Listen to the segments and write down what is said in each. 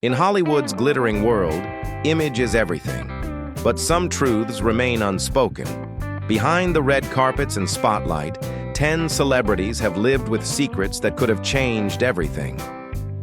In Hollywood's glittering world, image is everything. But some truths remain unspoken. Behind the red carpets and spotlight, 10 celebrities have lived with secrets that could have changed everything.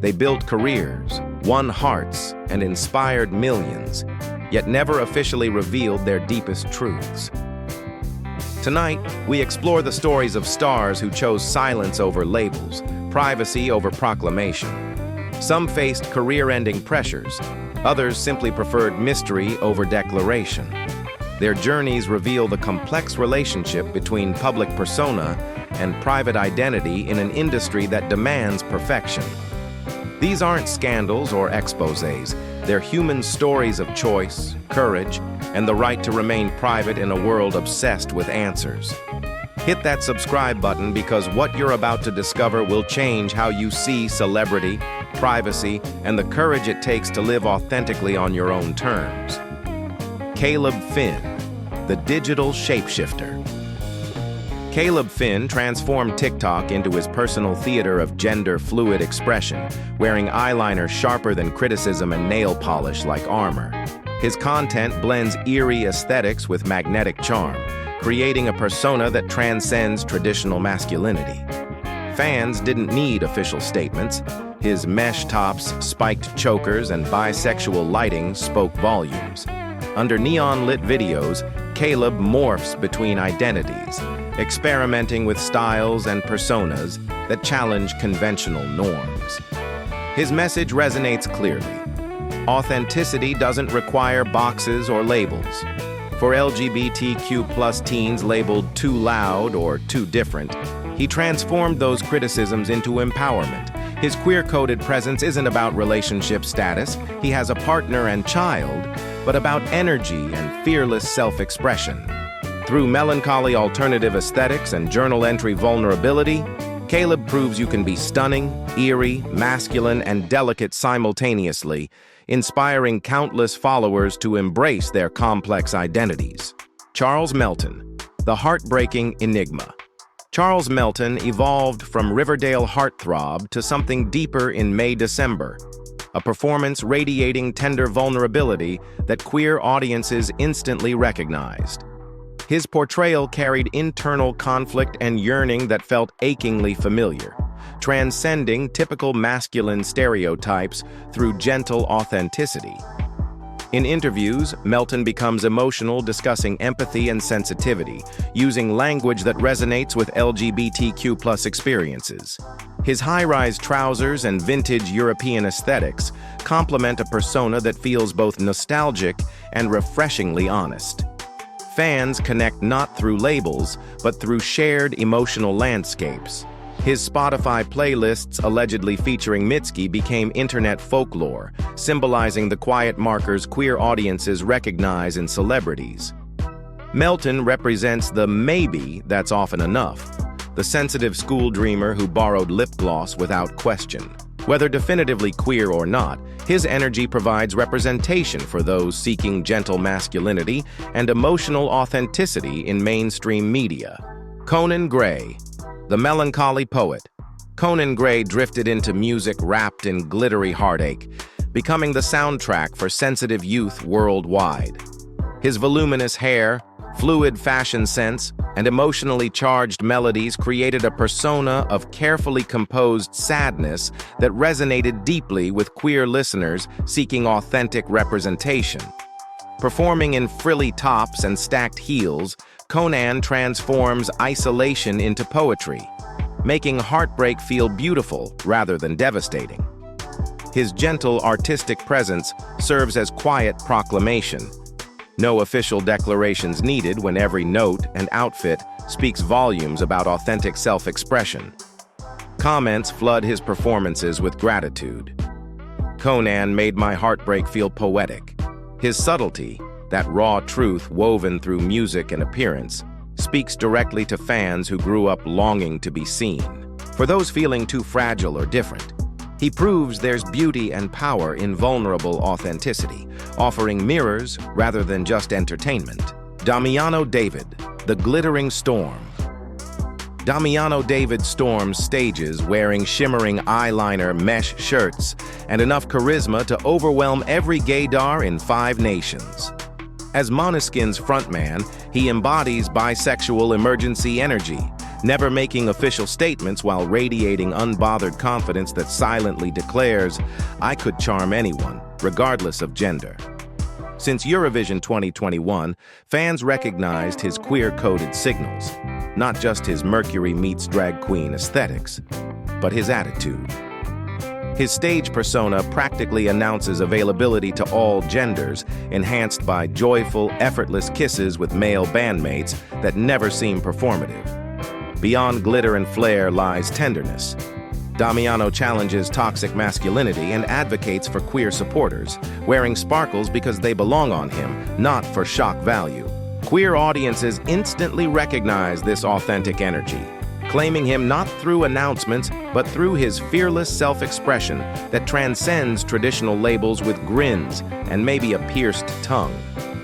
They built careers, won hearts, and inspired millions, yet never officially revealed their deepest truths. Tonight, we explore the stories of stars who chose silence over labels, privacy over proclamation. Some faced career-ending pressures, others simply preferred mystery over declaration. Their journeys reveal the complex relationship between public persona and private identity in an industry that demands perfection. These aren't scandals or exposés, they're human stories of choice, courage, and the right to remain private in a world obsessed with answers. Hit that subscribe button because what you're about to discover will change how you see celebrity, privacy, and the courage it takes to live authentically on your own terms. Caleb Finn, the digital shapeshifter. Caleb Finn transformed TikTok into his personal theater of gender-fluid expression, wearing eyeliner sharper than criticism and nail polish like armor. His content blends eerie aesthetics with magnetic charm, creating a persona that transcends traditional masculinity. Fans didn't need official statements. His mesh tops, spiked chokers, and bisexual lighting spoke volumes. Under neon-lit videos, Caleb morphs between identities, experimenting with styles and personas that challenge conventional norms. His message resonates clearly. Authenticity doesn't require boxes or labels. For LGBTQ+ teens labeled too loud or too different, he transformed those criticisms into empowerment. His queer-coded presence isn't about relationship status, he has a partner and child, but about energy and fearless self-expression. Through melancholy alternative aesthetics and journal entry vulnerability, Caleb proves you can be stunning, eerie, masculine, and delicate simultaneously, inspiring countless followers to embrace their complex identities. Charles Melton, the heartbreaking enigma. Charles Melton evolved from Riverdale heartthrob to something deeper in May-December, a performance radiating tender vulnerability that queer audiences instantly recognized. His portrayal carried internal conflict and yearning that felt achingly familiar, transcending typical masculine stereotypes through gentle authenticity. In interviews, Melton becomes emotional, discussing empathy and sensitivity, using language that resonates with LGBTQ+ experiences. His high-rise trousers and vintage European aesthetics complement a persona that feels both nostalgic and refreshingly honest. Fans connect not through labels, but through shared emotional landscapes. His Spotify playlists allegedly featuring Mitski became internet folklore, symbolizing the quiet markers queer audiences recognize in celebrities. Melton represents the maybe that's often enough, the sensitive school dreamer who borrowed lip gloss without question. Whether definitively queer or not, his energy provides representation for those seeking gentle masculinity and emotional authenticity in mainstream media. Conan Gray, the melancholy poet. Conan Gray drifted into music wrapped in glittery heartache, becoming the soundtrack for sensitive youth worldwide. His voluminous hair, fluid fashion sense, and emotionally charged melodies created a persona of carefully composed sadness that resonated deeply with queer listeners seeking authentic representation. Performing in frilly tops and stacked heels, Conan transforms isolation into poetry, making heartbreak feel beautiful rather than devastating. His gentle artistic presence serves as quiet proclamation. No official declarations needed when every note and outfit speaks volumes about authentic self-expression. Comments flood his performances with gratitude. Conan made my heartbreak feel poetic. His subtlety, that raw truth woven through music and appearance, speaks directly to fans who grew up longing to be seen. For those feeling too fragile or different, he proves there's beauty and power in vulnerable authenticity, offering mirrors rather than just entertainment. Damiano David, the glittering storm. Damiano David storms stages wearing shimmering eyeliner mesh shirts and enough charisma to overwhelm every gaydar in 5 nations. As Måneskin's frontman, he embodies bisexual emergency energy, never making official statements while radiating unbothered confidence that silently declares, "I could charm anyone, regardless of gender." Since Eurovision 2021, fans recognized his queer-coded signals, not just his Mercury meets drag queen aesthetics, but his attitude. His stage persona practically announces availability to all genders, enhanced by joyful, effortless kisses with male bandmates that never seem performative. Beyond glitter and flair lies tenderness. Damiano challenges toxic masculinity and advocates for queer supporters, wearing sparkles because they belong on him, not for shock value. Queer audiences instantly recognize this authentic energy, claiming him not through announcements, but through his fearless self-expression that transcends traditional labels with grins and maybe a pierced tongue.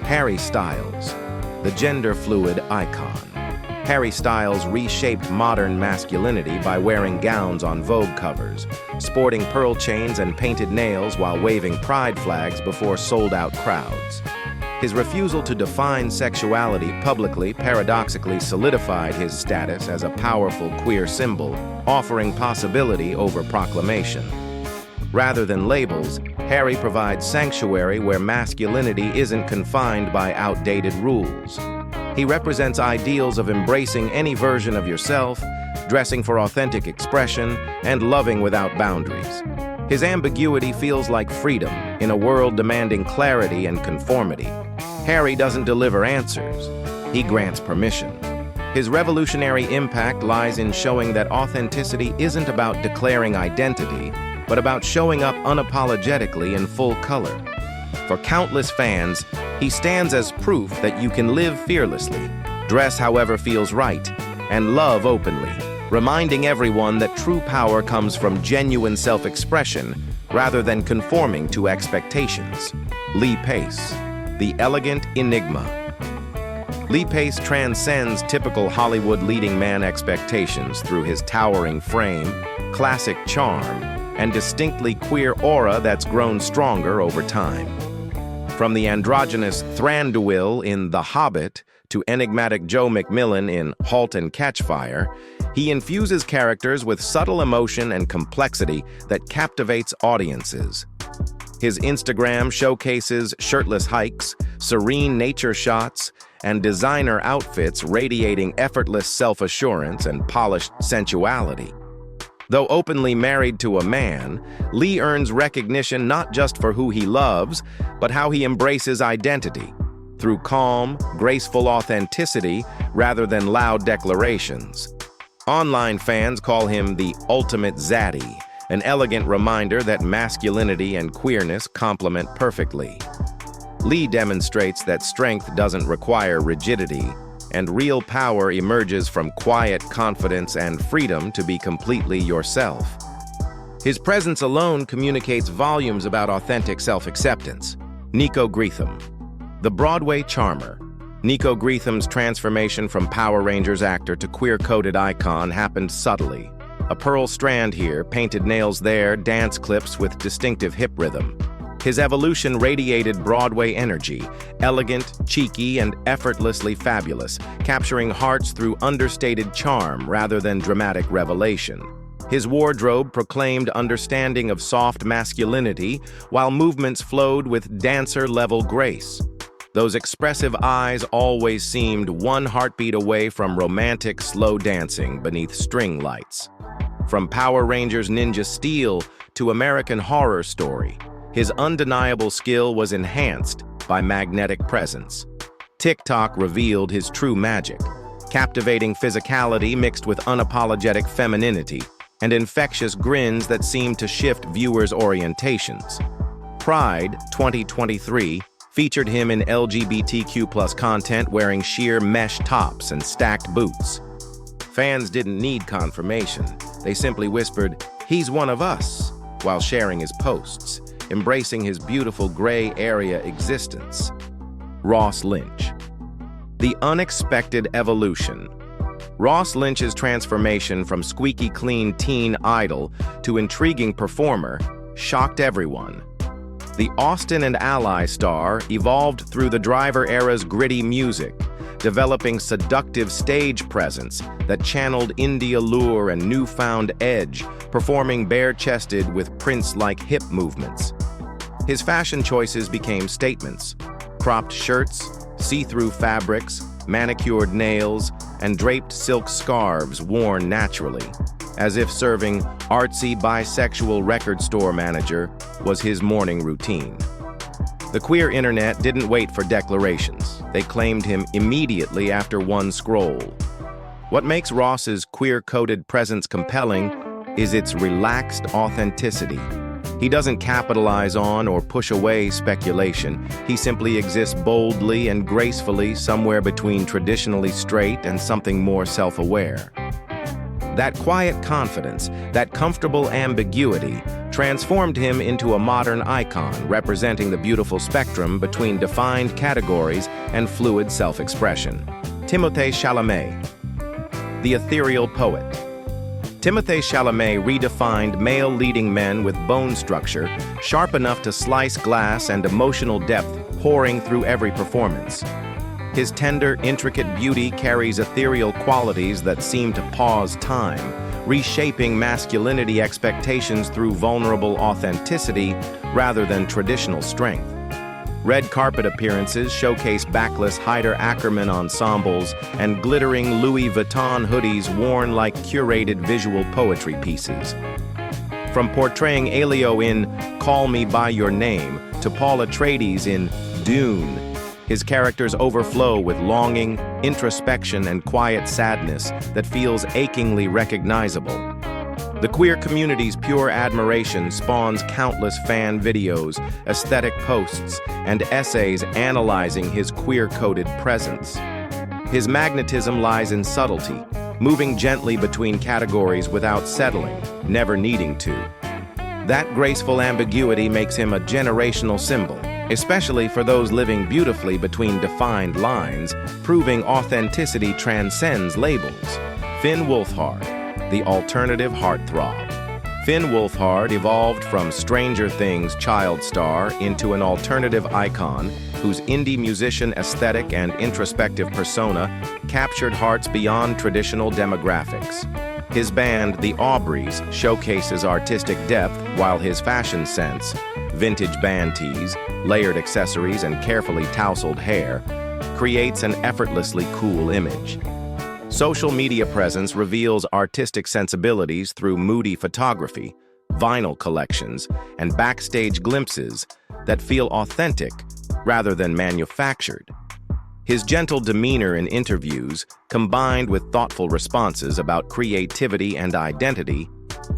Harry Styles, the gender-fluid icon. Harry Styles reshaped modern masculinity by wearing gowns on Vogue covers, sporting pearl chains and painted nails while waving pride flags before sold-out crowds. His refusal to define sexuality publicly paradoxically solidified his status as a powerful queer symbol, offering possibility over proclamation. Rather than labels, Harry provides sanctuary where masculinity isn't confined by outdated rules. He represents ideals of embracing any version of yourself, dressing for authentic expression, and loving without boundaries. His ambiguity feels like freedom in a world demanding clarity and conformity. Harry doesn't deliver answers, he grants permission. His revolutionary impact lies in showing that authenticity isn't about declaring identity, but about showing up unapologetically in full color. For countless fans, he stands as proof that you can live fearlessly, dress however feels right, and love openly, reminding everyone that true power comes from genuine self-expression rather than conforming to expectations. Lee Pace, the elegant enigma. Lee Pace transcends typical Hollywood leading man expectations through his towering frame, classic charm, and distinctly queer aura that's grown stronger over time. From the androgynous Thranduil in The Hobbit to enigmatic Joe McMillan in *Halt and Catch Fire*, he infuses characters with subtle emotion and complexity that captivates audiences. His Instagram showcases shirtless hikes, serene nature shots, and designer outfits radiating effortless self-assurance and polished sensuality. Though openly married to a man, Lee earns recognition not just for who he loves, but how he embraces identity, through calm, graceful authenticity rather than loud declarations. Online fans call him the ultimate zaddy, an elegant reminder that masculinity and queerness complement perfectly. Lee demonstrates that strength doesn't require rigidity, and real power emerges from quiet confidence and freedom to be completely yourself. His presence alone communicates volumes about authentic self-acceptance. Nico Greetham, the Broadway charmer. Nico Greetham's transformation from Power Rangers actor to queer-coded icon happened subtly. A pearl strand here, painted nails there, dance clips with distinctive hip rhythm. His evolution radiated Broadway energy, elegant, cheeky, and effortlessly fabulous, capturing hearts through understated charm rather than dramatic revelation. His wardrobe proclaimed understanding of soft masculinity, while movements flowed with dancer-level grace. Those expressive eyes always seemed one heartbeat away from romantic, slow dancing beneath string lights. From Power Rangers Ninja Steel to American Horror Story, his undeniable skill was enhanced by magnetic presence. TikTok revealed his true magic, captivating physicality mixed with unapologetic femininity, and infectious grins that seemed to shift viewers' orientations. Pride 2023 featured him in LGBTQ+ content wearing sheer mesh tops and stacked boots. Fans didn't need confirmation. They simply whispered, "He's one of us," while sharing his posts, embracing his beautiful gray area existence. Ross Lynch, the unexpected evolution. Ross Lynch's transformation from squeaky clean teen idol to intriguing performer shocked everyone. The Austin and Ally star evolved through the Driver era's gritty music, developing seductive stage presence that channeled indie allure and newfound edge, performing bare-chested with Prince-like hip movements. His fashion choices became statements: cropped shirts, see-through fabrics, manicured nails, and draped silk scarves worn naturally, as if serving artsy bisexual record store manager was his morning routine. The queer internet didn't wait for declarations. They claimed him immediately after one scroll. What makes Ross's queer-coded presence compelling is its relaxed authenticity. He doesn't capitalize on or push away speculation. He simply exists boldly and gracefully somewhere between traditionally straight and something more self-aware. That quiet confidence, that comfortable ambiguity, transformed him into a modern icon representing the beautiful spectrum between defined categories and fluid self-expression. Timothée Chalamet, the ethereal poet. Timothée Chalamet redefined male leading men with bone structure sharp enough to slice glass and emotional depth pouring through every performance. His tender, intricate beauty carries ethereal qualities that seem to pause time, reshaping masculinity expectations through vulnerable authenticity rather than traditional strength. Red carpet appearances showcase backless Heider Ackerman ensembles and glittering Louis Vuitton hoodies worn like curated visual poetry pieces. From portraying Elio in Call Me By Your Name to Paul Atreides in Dune, his characters overflow with longing, introspection, and quiet sadness that feels achingly recognizable. The queer community's pure admiration spawns countless fan videos, aesthetic posts, and essays analyzing his queer-coded presence. His magnetism lies in subtlety, moving gently between categories without settling, never needing to. That graceful ambiguity makes him a generational symbol, especially for those living beautifully between defined lines, proving authenticity transcends labels. Finn Wolfhard, the alternative heartthrob. Finn Wolfhard evolved from Stranger Things child star into an alternative icon whose indie musician aesthetic and introspective persona captured hearts beyond traditional demographics. His band, the Aubreys, showcases artistic depth while his fashion sense, vintage band tees, layered accessories, and carefully tousled hair, creates an effortlessly cool image. Social media presence reveals artistic sensibilities through moody photography, vinyl collections, and backstage glimpses that feel authentic rather than manufactured. His gentle demeanor in interviews, combined with thoughtful responses about creativity and identity,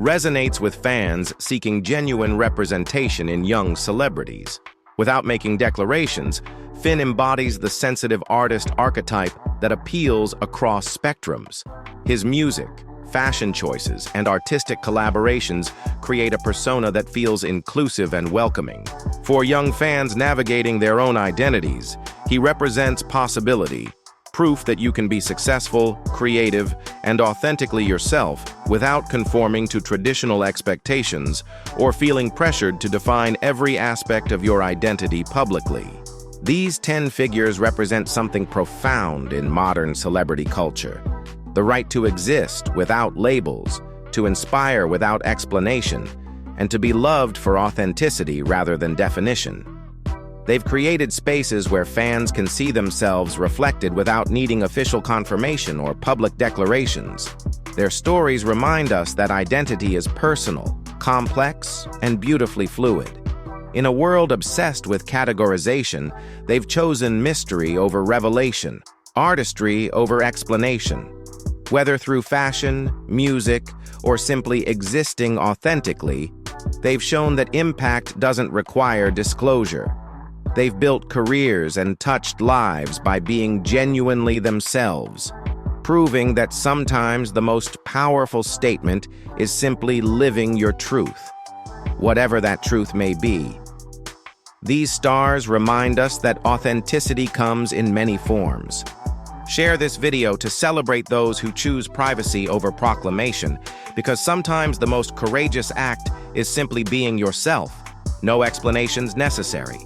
resonates with fans seeking genuine representation in young celebrities. Without making declarations, Finn embodies the sensitive artist archetype that appeals across spectrums. His music, fashion choices, and artistic collaborations create a persona that feels inclusive and welcoming. For young fans navigating their own identities, he represents possibility, proof that you can be successful, creative, and authentically yourself without conforming to traditional expectations or feeling pressured to define every aspect of your identity publicly. These 10 figures represent something profound in modern celebrity culture: the right to exist without labels, to inspire without explanation, and to be loved for authenticity rather than definition. They've created spaces where fans can see themselves reflected without needing official confirmation or public declarations. Their stories remind us that identity is personal, complex, and beautifully fluid. In a world obsessed with categorization, they've chosen mystery over revelation, artistry over explanation. Whether through fashion, music, or simply existing authentically, they've shown that impact doesn't require disclosure. They've built careers and touched lives by being genuinely themselves, proving that sometimes the most powerful statement is simply living your truth, whatever that truth may be. These stars remind us that authenticity comes in many forms: Share this video to celebrate those who choose privacy over proclamation, because sometimes the most courageous act is simply being yourself. No explanations necessary.